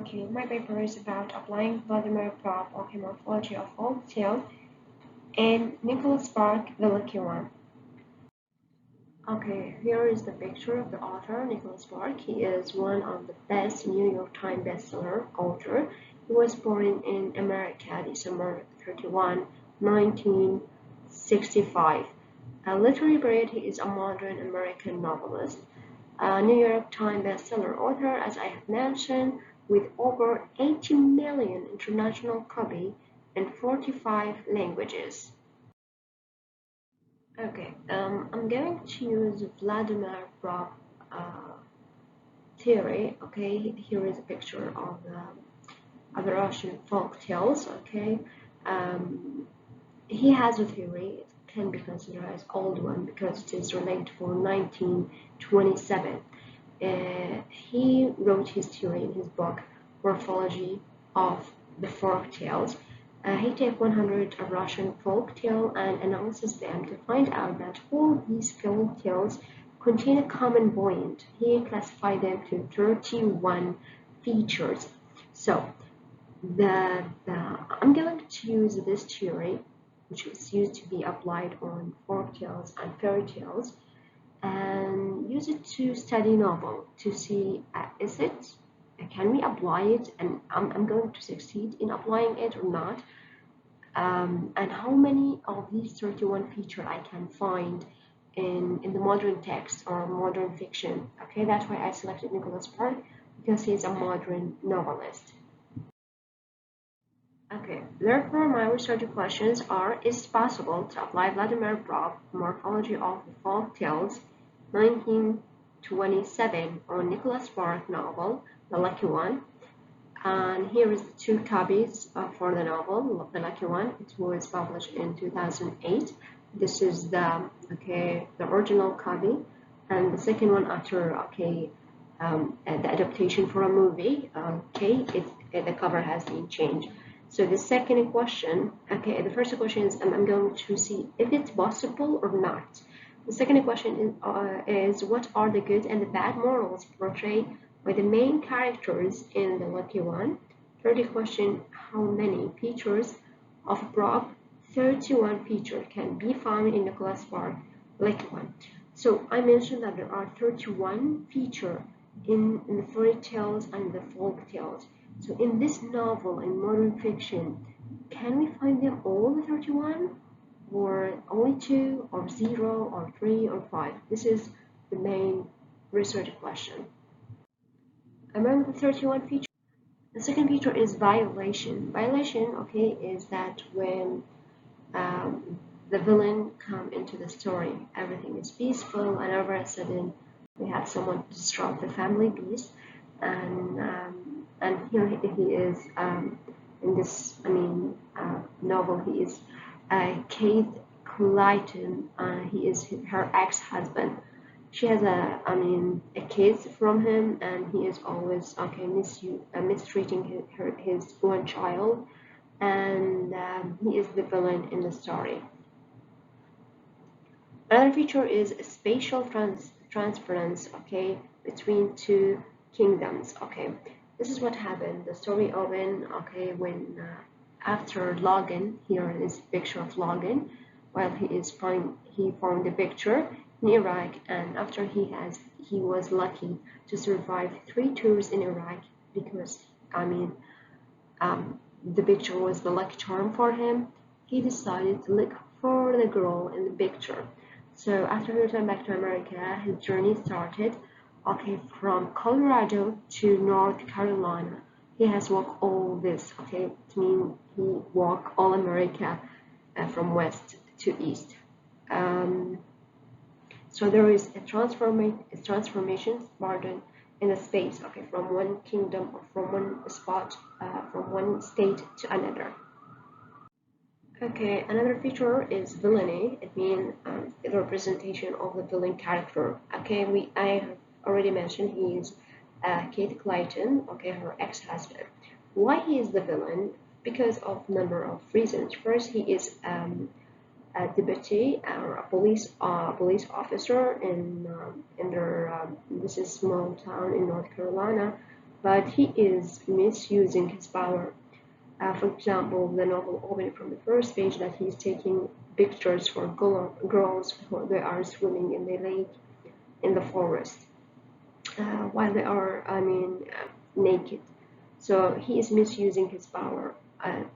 Okay, my paper is about applying Vladimir Propp, okay, Morphology of Folktale, and Nicholas Spark, the Lucky One. Okay, here is the picture of the author, Nicholas Spark. He is one of the best New York Times bestseller author. He was born in America, December 31, 1965. Literary period, he is a modern American novelist. New York Times bestseller author, as I have mentioned, with over 80 million international copy in 45 languages. Okay, I'm going to use Vladimir Propp theory. Okay, here is a picture of the Russian folk tales. Okay, um, he has a theory. It can be considered as old one because it is related for 1927. He wrote his theory in his book Morphology of the Folk Tales. He takes 100 Russian folk tales and analyzes them to find out that all these folk tales contain a common point. He classified them to 31 features. So I'm going to use this theory, which is used to be applied on folk tales and fairy tales, and use it to study novel to see is it can we apply it, and I'm going to succeed in applying it or not, and how many of these 31 features I can find in the modern text or modern fiction. Okay, that's why I selected Nicholas Spark, because he's a modern novelist. Okay, therefore my research questions are: is it possible to apply Vladimir Propp Morphology of the Folk Tales 1927 on Nicholas Spark novel, The Lucky One? And here is the two copies for the novel, The Lucky One. It was published in 2008. This is the original copy, and the second one after the adaptation for a movie. The cover has been changed. So the second question, the first question is I'm going to see if it's possible or not. The second question is what are the good and the bad morals portrayed by the main characters in The Lucky One? Third question, how many features of Propp 31 features can be found in Nicholas Spark Lucky One? So I mentioned that there are 31 features in the fairy tales and the folk tales. So in this novel, in modern fiction, can we find them all the 31? Or only 2, or 0, or 3, or 5? This is the main research question. Among the 31 features, the second feature is violation. Violation, is that when the villain come into the story, everything is peaceful, and all of a sudden we have someone disrupt the family peace, and here he is in this novel. He is Kate Clayton. He is her ex-husband. She has a kid from him, and he is always mistreating his one child, and he is the villain in the story. Another feature is spatial transference, between two kingdoms. This is what happened. The story opened, when after Logan, here is a picture of Logan, while he found the picture in Iraq, and after he was lucky to survive 3 tours in Iraq, because the picture was the lucky charm for him. He decided to look for the girl in the picture. So after he returned back to America, his journey started, from Colorado to North Carolina. He has walked all this, it means he walked all America from west to east. So there is a transformation, in the space, from one kingdom or from one spot, from one state to another. Another feature is villainy. It means the representation of the villain character. I have already mentioned he is Kate Clayton, her ex-husband. Why he is the villain? Because of number of reasons. First, he is a deputy or a police officer in this is small town in North Carolina, but he is misusing his power. For example, the novel opens from the first page that he's taking pictures for girls who they are swimming in the lake in the forest while they are, naked. So he is misusing his power,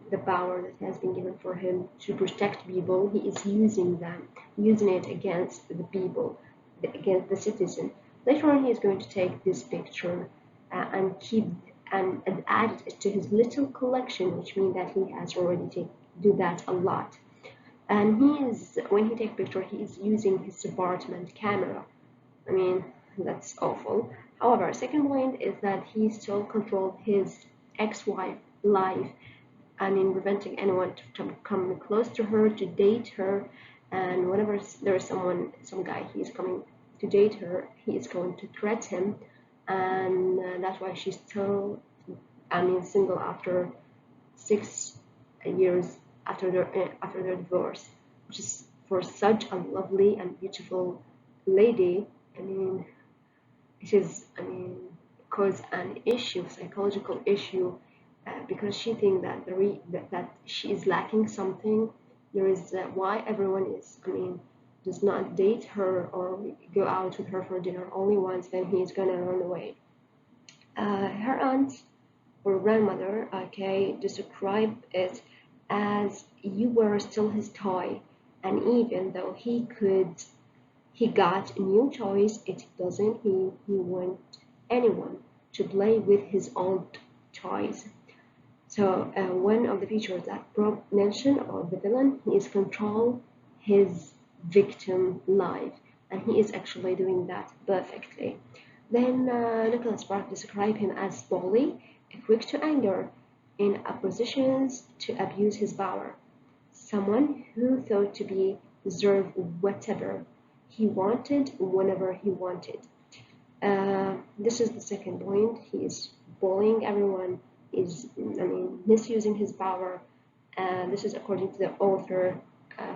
the power that has been given for him to protect people. He is using it against the people, against the citizen. Later on, he is going to take this picture and keep and add it to his little collection, which means that he has already do that a lot. And when he takes picture, he is using his apartment camera. I mean, that's awful. However, second point is that he still controlled his ex-wife life. I mean, preventing anyone to come close to her, to date her, and whenever there is some guy, he's coming to date her, he is going to threaten him, and that's why she's still, single after 6 years after their divorce, which is for such a lovely and beautiful lady. I mean, it is, cause an issue, psychological issue, because she thinks that she is lacking something. There is why everyone is, does not date her or go out with her for dinner only once, then he is gonna run away. Her aunt or grandmother, okay, describe it as you were still his toy, and even though he got new toys, it doesn't mean he want anyone to play with his old toys. So one of the features that Propp mentioned of the villain, he is control his victim life, and he is actually doing that perfectly. Then Nicholas Spark described him as bully, quick to anger, in oppositions to abuse his power, someone who thought to be deserve whatever he wanted whenever he wanted. This is the second point. He is bullying everyone, misusing his power. This is according to the author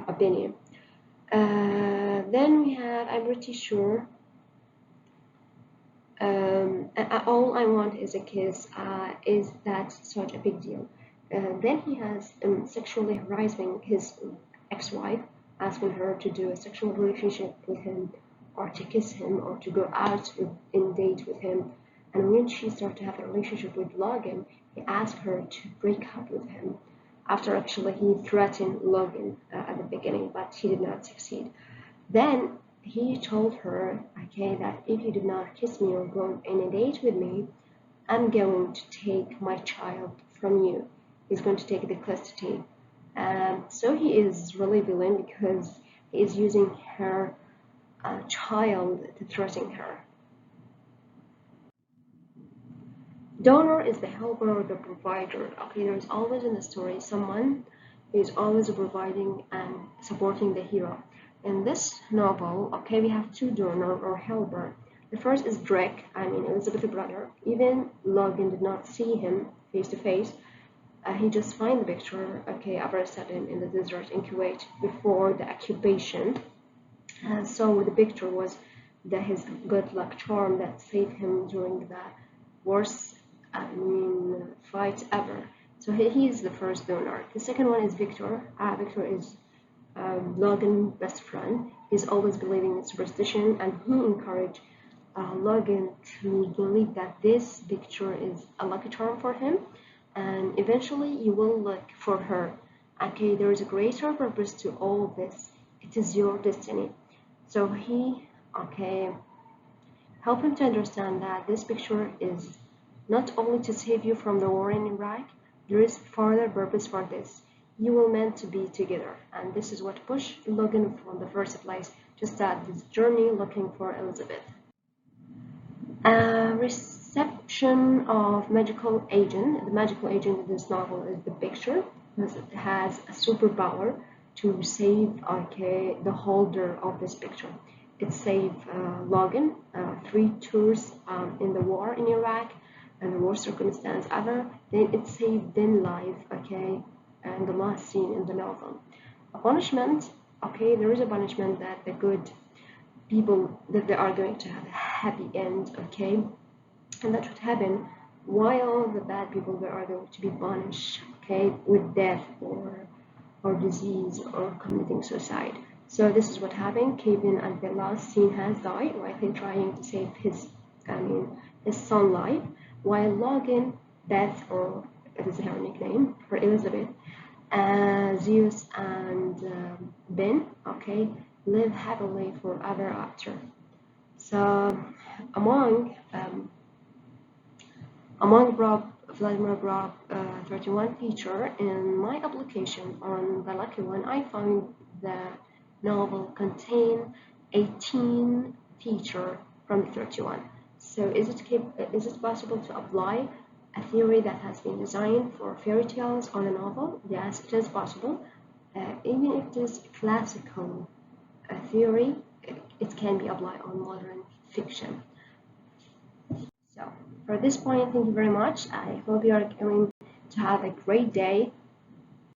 opinion. Then we have, I'm pretty sure, all I want is a kiss. Is that such a big deal? Then he has sexually harassing his ex-wife, asking her to do a sexual relationship with him, or to kiss him, or to go out in date with him. And when she started to have a relationship with Logan, he asked her to break up with him. After actually he threatened Logan at the beginning, but he did not succeed. Then he told her, okay, that if you do not kiss me or go on a date with me, I'm going to take my child from you. He's going to take the custody. So he is really villain because he is using her child to threaten her. Donor is the helper or the provider. Okay, there is always in the story someone who is always providing and supporting the hero. In this novel, okay, we have two donor or helper. The first is Drake, Elizabeth's brother. Even Logan did not see him face to face. He just find the picture, okay, after a sudden in the desert in Kuwait before the occupation. So the picture was his good luck charm that saved him during the worst fight ever. So he is the first donor. The second one is Victor. Victor is Logan's best friend. He's always believing in superstition, and he encouraged Logan to believe that this picture is a lucky charm for him, and eventually you will look for her. Okay, there is a greater purpose to all this. It is your destiny. So he, help him to understand that this picture is not only to save you from the war in Iraq, there is further purpose for this. You were meant to be together, and this is what pushed Logan from the first place to start this journey looking for Elizabeth. Reception of magical agent. The magical agent in this novel is the picture. It has a superpower to save the holder of this picture. It saved Logan 3 tours in the war in Iraq and the worst circumstance ever. Then it saved Ben life, and the last scene in the novel. A punishment, there is a punishment that the good people that they are going to have a happy end, and that would happen why all the bad people they are going to be punished, okay, with death or disease or committing suicide. So this is what happened. Kevin at the last scene has died, right? He's trying to save his son life, while Logan, Beth, or it is her nickname for Elizabeth, Zeus and Ben, okay, live happily forever after. So among Vladimir Propp 31 feature in my application on the Lucky One, I found the novel contain 18 feature from 31. So is it possible to apply a theory that has been designed for fairy tales on a novel? Yes, it is possible. Even if it is classical theory, it can be applied on modern fiction. So for this point, thank you very much. I hope you are going to have a great day.